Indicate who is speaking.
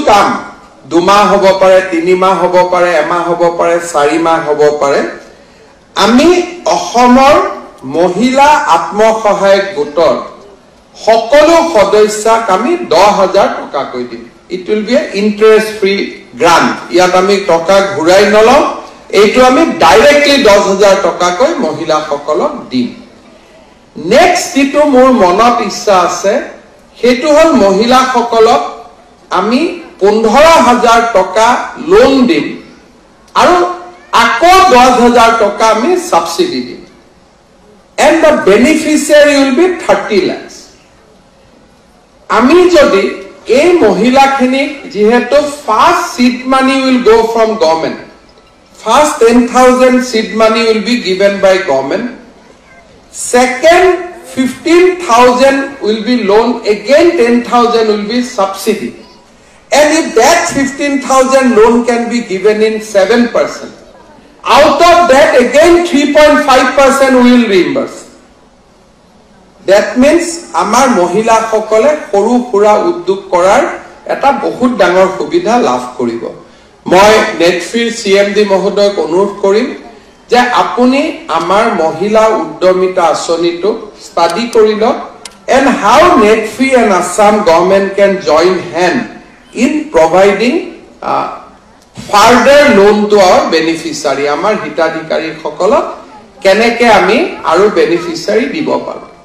Speaker 1: কাম 2 মাহ হ'ব পাৰে 3 মাহ হ'ব পাৰে এমাহ হ'ব পাৰে 4 মাহ হ'ব পাৰে আমি অসমৰ মহিলা আত্মসহায়ক গোটৰ সকলো সদস্যক আমি 10000 টকা কৈ দিম it will be a interest free grant ইয়াত আমি টকা ঘুৰাই নলম এইটো আমি ডাইৰেক্টলি 10000 টকা কৈ মহিলা সকলক দিম নেক্সট যেটো মোৰ মনত ইচ্ছা আছে হেতু হল মহিলা সকলক আমি 15000 টকা লোন দিম আৰু আকৌ 10000 টকা আমি সাবসিডি দিম and the beneficiary will be 30 lakhs আমি যদি এই মহিলাখিনিক যেহেতু first seed money will go from government first 10000 seed money will be given by government second 15000 will be loan again 10000 will be subsidy and if that 15000 loan can be given in 7% out of that again 3.5% we will reimburse that means amar mohila সকলে সৰু পুৰা উদ্যোগ কৰাৰ এটা বহুত ডাঙৰ সুবিধা লাভ কৰিব মই নেটফ্ৰিৰ সিএমডি মহোদয়ক অনুৰোধ কৰিম যে আপুনি আমাৰ মহিলা উদ্যমিতা আঁচনিটো ষ্টাডি কৰি লওক and how Netfree and Assam government can join hand in providing further loan to our beneficiary amar hitadhikari সকলক কেনেকে আমি আৰু beneficiary দিব পাৰো